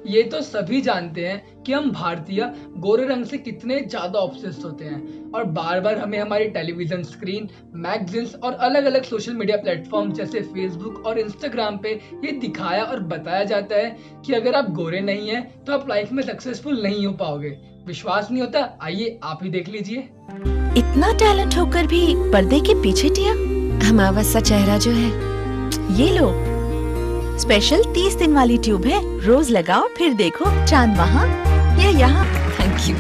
ये तो सभी जानते हैं कि हम भारतीय गोरे रंग से कितने ज्यादा ऑब्सेस्ड होते हैं और बार बार हमें हमारी टेलीविजन स्क्रीन, मैगजीन्स और अलग अलग सोशल मीडिया प्लेटफॉर्म जैसे फेसबुक और इंस्टाग्राम पे ये दिखाया और बताया जाता है कि अगर आप गोरे नहीं हैं तो आप लाइफ में सक्सेसफुल नहीं हो पाओगे। विश्वास नहीं होता? आइए आप ही देख लीजिए। इतना टैलेंट होकर भी पर्दे के पीछे टिया। हमारा सा चेहरा जो है, ये लो, स्पेशल 30 दिन वाली ट्यूब है। रोज लगाओ फिर देखो चांद वहाँ या यहाँ। Thank you.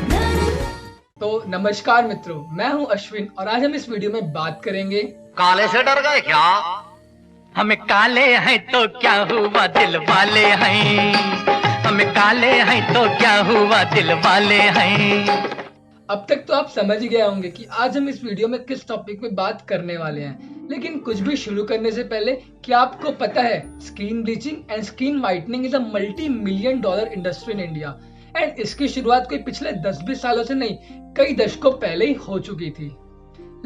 तो नमस्कार मित्रों, मैं हूँ अश्विन और आज हम इस वीडियो में बात करेंगे काले से डर गए क्या? हमें काले हैं तो क्या हुआ, दिल वाले हैं। हमें काले हैं तो क्या हुआ, दिल वाले हैं। अब तक तो आप समझ ही गए होंगे कि आज हम इस वीडियो में किस टॉपिक पे बात करने वाले हैं। लेकिन कुछ भी शुरू करने से पहले, क्या आपको पता है skin bleaching and skin whitening is a multi-million dollar industry in India and इसकी शुरुआत कोई पिछले 10-20 सालों से नहीं, कई दशकों पहले ही हो चुकी थी।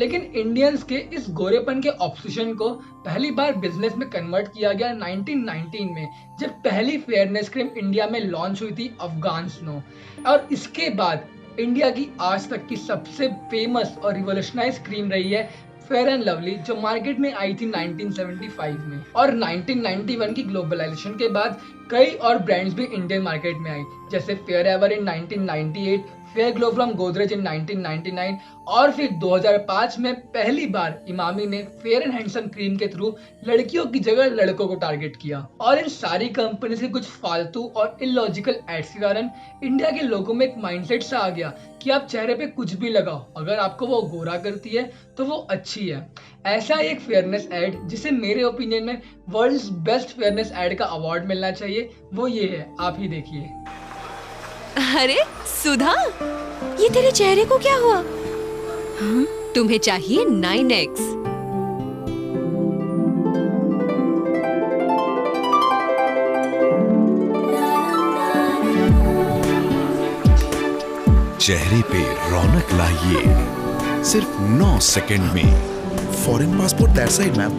लेकिन इंडियंस के इस गोरेपन के ऑब्सेशन को पहली बार बिजनेस में कन्वर्ट किया गया 1919 में, जब पहली फेयरनेस क्रीम इंडिया में लॉन्च हुई थी, अफगान स्नो। और इसके बाद इंडिया की आज तक की सबसे फेमस और रिवोल्यूशनाइज क्रीम रही है फेयर एंड लवली, जो मार्केट में आई थी 1975 में। और 1991 की ग्लोबलाइजेशन के बाद कई और ब्रांड्स भी इंडियन मार्केट में आई, जैसे Fair Ever in 1998, Fair Glow from Godrej in 1999 और फिर 2005 में पहली बार इमामी ने फेयर एंड हैंडसम क्रीम के थ्रू लड़कियों की जगह लड़कों को टारगेट किया। और इन सारी कंपनी से कुछ फालतू और इलॉजिकल एड्स के कारण इंडिया के लोगों में एक माइंडसेट सा आ गया कि आप चेहरे पे कुछ भी लगाओ, अगर आपको वो गोरा करती है तो वो अच्छी है। ऐसा एक फेयरनेस एड जिसे मेरे ओपिनियन में वर्ल्ड्स बेस्ट फेयरनेस एड का अवार्ड मिलना चाहिए, वो ये है, आप ही देखिए। अरे सुधा, ये तेरे चेहरे को क्या हुआ? हाँ? तुम्हें चाहिए 9X। चेहरे पे रौनक लाइए सिर्फ 9 सेकंड में। Foreign passport that side ma'am.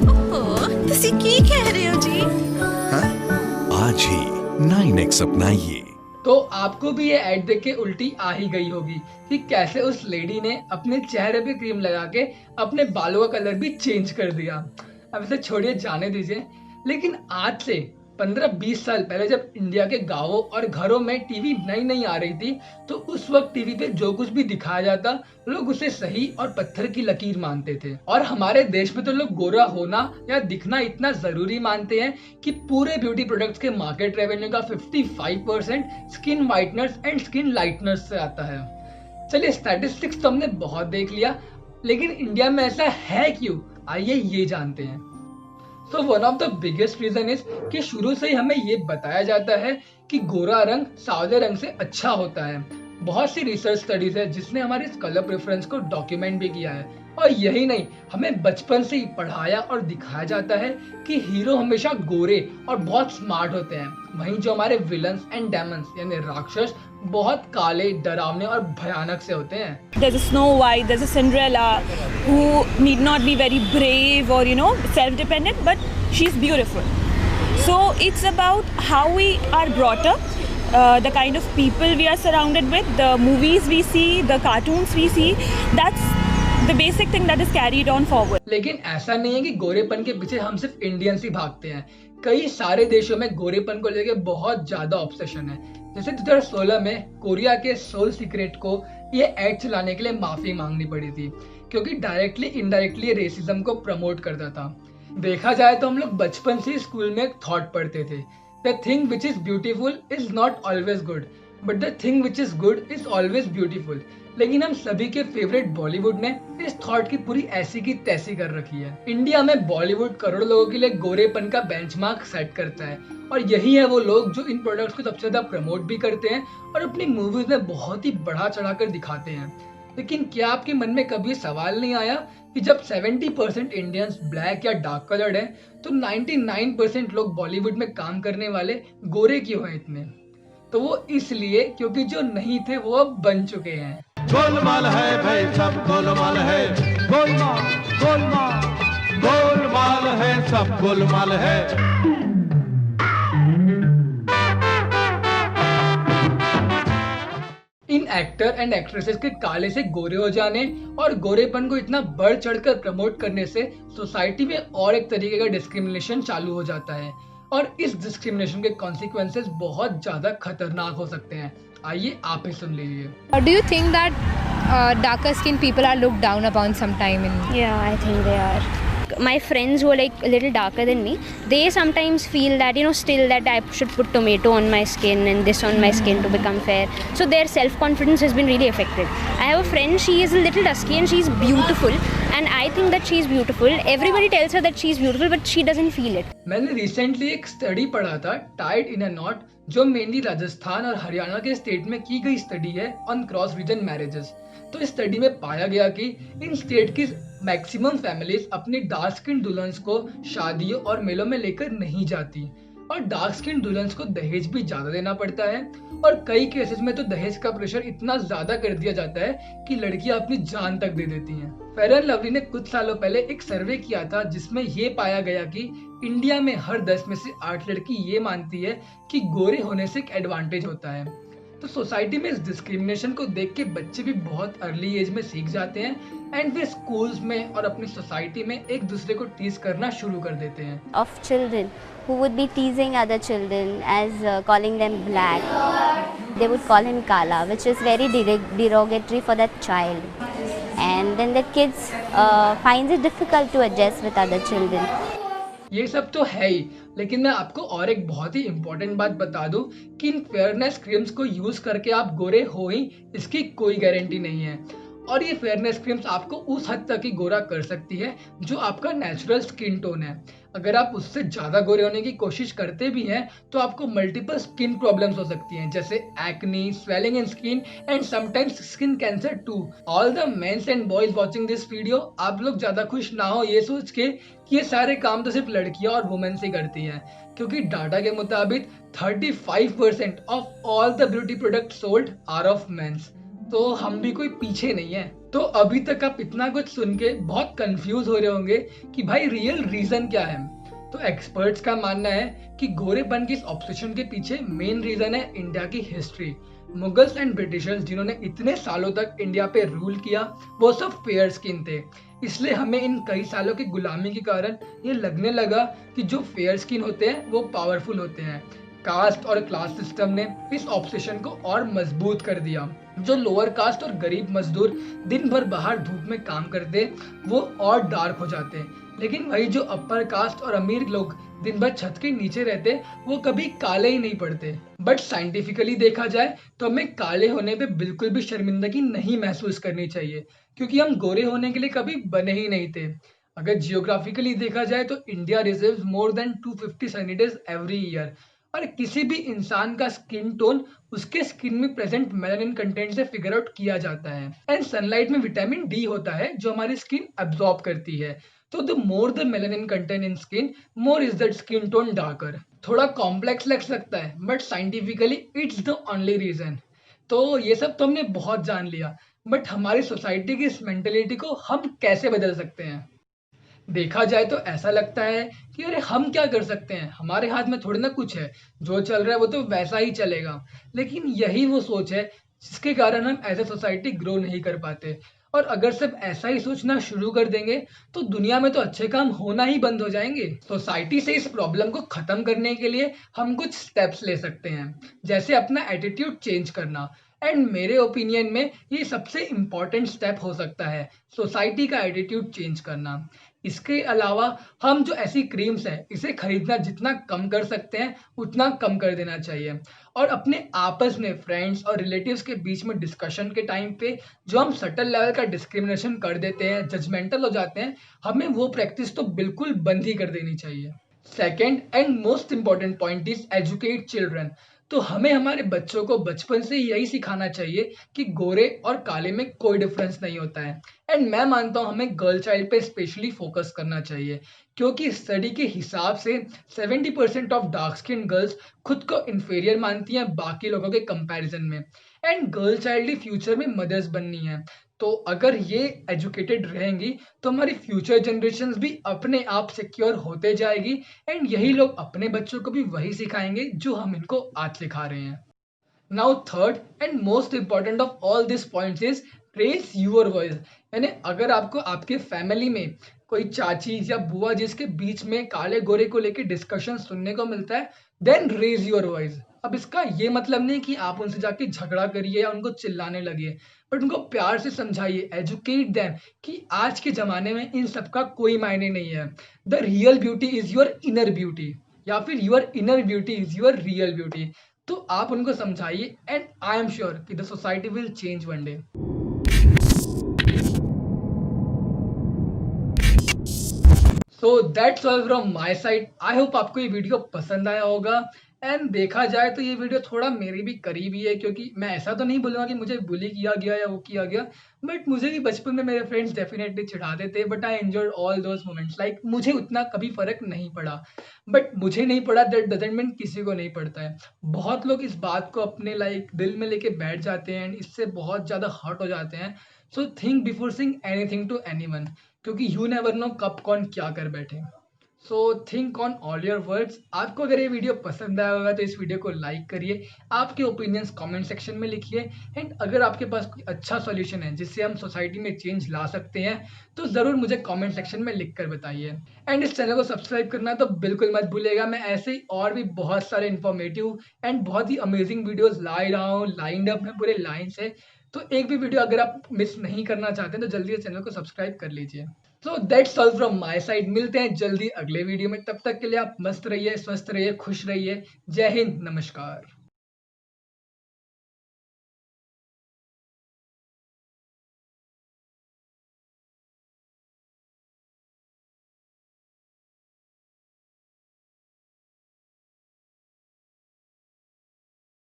तुसी की कह रहे हो जी? आज ही 9X अपनाइए। तो आपको भी ये ऐड देख के उल्टी आ ही गई होगी कि कैसे उस लेडी ने अपने चेहरे पे क्रीम लगा के अपने बालों का कलर भी चेंज कर दिया। अब इसे छोड़िए, जाने दीजिए। लेकिन आज से 15-20 साल पहले जब इंडिया के गांवों और घरों में टीवी नई नई आ रही थी, तो उस वक्त टीवी पे जो कुछ भी दिखाया जाता, लोग उसे सही और पत्थर की लकीर मानते थे। और हमारे देश में तो लोग गोरा होना या दिखना इतना जरूरी मानते हैं कि पूरे ब्यूटी प्रोडक्ट्स के मार्केट रेवेन्यू का 55% स्किन वाइटनर्स एंड स्किन लाइटनर्स से आता है। चलिए, स्टैटिस्टिक्स तो हमने बहुत देख लिया, लेकिन इंडिया में ऐसा है क्यों, आइए ये जानते हैं। So one of the biggest reason is कि शुरू से ही हमें ये बताया जाता है कि गोरा रंग सावले रंग से अच्छा होता है। बहुत सी रिसर्च स्टडीज है जिसने हमारे इस कलर प्रेफरेंस को डॉक्यूमेंट भी किया है। और यही नहीं, हमें बचपन से ही पढ़ाया और दिखाया जाता है कि हीरो हमेशा गोरे और बहुत स्मार्ट होते हैं, वहीं जो हमारे विलन्स एंड डेमन्स यानी राक्षस बहुत काले, डरावने और भयानक से होते हैं। There's a Snow White, there's a Cinderella who need not be very brave or self-dependent, but she's beautiful. So it's about how we are brought up, the kind of people we are surrounded with, the movies we see, the cartoons we see. That's the basic thing that is carried on forward. लेकिन ऐसा नहीं है कि गोरेपन के पीछे हम सिर्फ Indians ही भागते हैं। कई सारे देशों में गोरेपन को लेकर बहुत ज्यादा ऑब्सेशन है। जैसे 2016 में कोरिया के सोल सीक्रेट को ये एड चलाने के लिए माफी मांगनी पड़ी थी, क्योंकि डायरेक्टली इनडायरेक्टली रेसिज्म को प्रमोट करता था। देखा जाए तो हम लोग बचपन से स्कूल में एक थॉट पढ़ते थे, the thing which is beautiful is not always good, but the thing which is good is always beautiful. लेकिन हम सभी के फेवरेट बॉलीवुड ने इस थॉट की पूरी ऐसी की तैसी कर रखी है। इंडिया में बॉलीवुड करोड़ों लोगों के लिए गोरेपन का बेंचमार्क सेट करता है, और यही है वो लोग जो इन प्रोडक्ट्स को सबसे ज्यादा प्रमोट भी करते हैं और अपनी मूवीज में बहुत ही बढ़ा चढ़ाकर दिखाते हैं। लेकिन क्या आपके मन में कभी सवाल नहीं आया कि जब 70% इंडियंस ब्लैक या डार्क कलर्ड हैं, तो 99% लोग बॉलीवुड में काम करने वाले गोरे क्यों हैं इतने? तो वो इसलिए क्योंकि जो नहीं थे वो अब बन चुके हैं। गोलमाल है भाई, सब गोलमाल है, गोलमाल गोलमाल गोलमाल है, सब गोलमाल है। एक्टर एंड एक्ट्रेसेस के काले से गोरे हो जाने और गोरेपन को इतना बढ़ चढ़कर प्रमोट करने से सोसाइटी में और एक तरीके का डिस्क्रिमिनेशन चालू हो जाता है और इस डिस्क्रिमिनेशन के कॉन्सिक्वेंसेस बहुत ज्यादा खतरनाक हो सकते हैं। आइए आप ही सुन लीजिए। Do you think that darker skinned people are looked down upon sometime in? Yeah, I think they are. My friends who are like a little darker than me, they sometimes feel that, you know, still that I should put tomato on my skin and this on my skin to become fair. So their self-confidence has been really affected. I have a friend, she is a little dusky and she's beautiful, and I think that she's beautiful. Everybody tells her that she's beautiful, but she doesn't feel it. मैंने recently एक study पढ़ा था, tied in a not, जो mainly Rajasthan और हरियाणा के state में की गई स्टडी है ऑन क्रॉस रीजन मैरिजेस। तो इस स्टडी में पाया गया कि इन स्टेट की मैक्सिमम फैमिलीज अपनी डार्क स्किन दुल्हन्स को शादियों और मेलों में लेकर नहीं जाती और डार्क स्किन दुल्हन्स को दहेज भी ज्यादा देना पड़ता है और कई केसेस में तो दहेज का प्रेशर इतना ज्यादा कर दिया जाता है कि लड़कियां अपनी जान तक दे देती हैं। फेयर एंड लवली ने कुछ सालों पहले एक सर्वे किया था जिसमें ये पाया गया कि इंडिया में हर 10 में से 8 लड़की ये मानती है कि गोरे होने से एक एडवांटेज होता है। तो सोसाइटी में इस डिस्क्रिमिनेशन को देख के बच्चे भी बहुत अर्ली एज में सीख जाते हैं एंड वे स्कूल्स में और अपनी सोसाइटी में एक दूसरे को टीज करना शुरू कर देते हैं। Of children who would be teasing other children as calling them black, they would call him kala, which is very derogatory for that child, and then the kids finds it difficult to adjust with other children. ये सब तो है ही, लेकिन मैं आपको और एक बहुत ही इम्पोर्टेंट बात बता दूं कि इन फेयरनेस क्रीम्स को यूज करके आप गोरे हो ही इसकी कोई गारंटी नहीं है और ये फेयरनेस क्रीम्स आपको उस हद तक ही गोरा कर सकती है जो आपका नेचुरल स्किन टोन है। अगर आप उससे ज्यादा गोरे होने की कोशिश करते भी हैं तो आपको मल्टीपल स्किन प्रॉब्लम्स हो सकती हैं जैसे acne, swelling in skin and sometimes skin cancer too. All the mens and boys watching this video, आप लोग ज्यादा खुश ना हो ये सोच के कि ये सारे काम तो सिर्फ लड़कियां और वुमेन्स ही करती हैं, क्योंकि डाटा के मुताबिक 35% of all the beauty product sold are of mens. तो हम भी कोई पीछे नहीं है। तो अभी तक आप इतना कुछ सुन के बहुत कंफ्यूज हो रहे होंगे कि भाई रियल रीजन क्या है। तो एक्सपर्ट्स का मानना है कि गोरेपन की इस ऑब्सेशन के पीछे मेन रीजन है इंडिया की हिस्ट्री। मुगल्स एंड ब्रिटिशर्स जिन्होंने इतने सालों तक इंडिया पे रूल किया वो सब फेयर स्किन थे, इसलिए हमें इन कई सालों की गुलामी के कारण ये लगने लगा कि जो फेयर स्किन होते हैं वो पावरफुल होते हैं। कास्ट और क्लास सिस्टम ने इस ऑब्सेशन को और मजबूत कर दिया। जो लोअर कास्ट और गरीब मजदूर दिन भर बाहर धूप में काम करते वो और डार्क हो जाते, लेकिन वही जो अपर कास्ट और अमीर लोग दिन भर छत के नीचे रहते वो कभी काले ही नहीं पड़ते। बट साइंटिफिकली देखा जाए तो हमें काले होने पे बिल्कुल भी शर्मिंदगी नहीं महसूस करनी चाहिए, क्योंकि हम गोरे होने के लिए कभी बने ही नहीं थे। अगर जियोग्राफिकली देखा जाए तो India receives more than 250 sunny days every year और किसी भी इंसान का स्किन टोन उसके स्किन में प्रेजेंट मेलानिन कंटेंट से फिगर आउट किया जाता है एंड सनलाइट में विटामिन डी होता है जो हमारी स्किन एब्जॉर्ब करती है। तो the more the melanin content in skin, more is that skin tone darker. थोड़ा कॉम्प्लेक्स लग सकता है but scientifically it's the only reason. तो ये सब तो हमने बहुत जान लिया, बट हमारी सोसाइटी की इस मेंटेलिटी को हम कैसे बदल सकते हैं? देखा जाए तो ऐसा लगता है कि अरे हम क्या कर सकते हैं, हमारे हाथ में थोड़ी ना कुछ है, जो चल रहा है वो तो वैसा ही चलेगा। लेकिन यही वो सोच है जिसके कारण हम एज ए सोसाइटी ग्रो नहीं कर पाते। और अगर सब ऐसा ही सोचना शुरू कर देंगे तो दुनिया में तो अच्छे काम होना ही बंद हो जाएंगे। सोसाइटी से इस प्रॉब्लम को खत्म करने के लिए हम कुछ स्टेप्स ले सकते हैं, जैसे अपना एटीट्यूड चेंज करना। एंड मेरे ओपिनियन में ये सबसे इम्पोर्टेंट स्टेप हो सकता है सोसाइटी का एटीट्यूड चेंज करना। इसके अलावा हम जो ऐसी क्रीम्स हैं इसे खरीदना जितना कम कर सकते हैं उतना कम कर देना चाहिए और अपने आपस में फ्रेंड्स और रिलेटिव्स के बीच में डिस्कशन के टाइम पे जो हम सटल लेवल का डिस्क्रिमिनेशन कर देते हैं, जजमेंटल हो जाते हैं, हमें वो प्रैक्टिस तो बिल्कुल बंद ही कर देनी चाहिए। Second and most important point is educate children. तो हमें हमारे बच्चों को बचपन से यही सिखाना चाहिए कि गोरे और काले में कोई डिफरेंस नहीं होता है। एंड मैं मानता हूँ हमें गर्ल चाइल्ड पे स्पेशली फोकस करना चाहिए, क्योंकि स्टडी के हिसाब से 70% ऑफ डार्क स्किन गर्ल्स खुद को इन्फीरियर मानती हैं बाकी लोगों के कंपैरिजन में। And girl child he future में मदर्स बननी है। तो अगर ये एजुकेटेड रहेंगी तो हमारी फ्यूचर जनरेशन्स भी अपने आप सिक्योर होते जाएगी एंड यही लोग अपने बच्चों को भी वही सिखाएंगे जो हम इनको आज सिखा रहे हैं। Now third and most important of all this points is raise your voice. यानी अगर आपको आपके फैमिली में कोई चाची या बुआ जिसके बीच में काले गोरे को लेके डिस्कशन सुनने को मिलता है, देन रेज यूर वॉइस। अब इसका ये मतलब नहीं कि आप उनसे जाके झगड़ा करिए या उनको चिल्लाने लगिए, बट उनको प्यार से समझाइए, एजुकेट देम कि आज के ज़माने में इन सब का कोई मायने नहीं है। The real beauty is your inner beauty, या फिर your inner beauty is your real beauty. तो आप उनको समझाइए एंड आई एम श्योर कि the society will change one day. So that's all from my side. I hope आपको ये video पसंद आया होगा। एंड देखा जाए तो ये वीडियो थोड़ा मेरे भी करीबी है, क्योंकि मैं ऐसा तो नहीं बोलूँगा कि मुझे बुली किया गया या वो किया गया, बट मुझे भी बचपन में मेरे फ्रेंड्स डेफिनेटली चिढ़ाते थे, but I enjoyed all those moments. Like मुझे उतना कभी फ़र्क नहीं पड़ा, बट मुझे नहीं पड़ा दैट डजंट मीन किसी को नहीं पड़ता है। बहुत लोग इस बात को अपने लाइक दिल में लेके बैठ जाते हैं एंड इससे बहुत ज़्यादा हर्ट हो जाते हैं। So think before saying anything to anyone, क्योंकि यू नेवर नो कब कौन क्या कर बैठे। So think on all your words. आपको अगर ये वीडियो पसंद आया होगा तो इस वीडियो को लाइक करिए, आपके ओपिनियंस कमेंट सेक्शन में लिखिए, एंड अगर आपके पास कोई अच्छा सॉल्यूशन है जिससे हम सोसाइटी में चेंज ला सकते हैं तो ज़रूर मुझे कमेंट सेक्शन में लिख कर बताइए। एंड इस चैनल को सब्सक्राइब करना तो बिल्कुल मत भूलिएगा। मैं ऐसे ही और भी बहुत सारे इन्फॉर्मेटिव एंड बहुत ही अमेजिंग वीडियोज़ ला रहा हूँ, लाइंड अप है पूरे लाइन से। तो एक भी वीडियो अगर आप मिस नहीं करना चाहते हैं तो जल्दी से चैनल को सब्सक्राइब कर लीजिए। So that's all from my side. मिलते हैं जल्दी अगले वीडियो में, तब तक के लिए आप मस्त रहिए, स्वस्थ रहिए, खुश रहिए। जय हिंद, नमस्कार।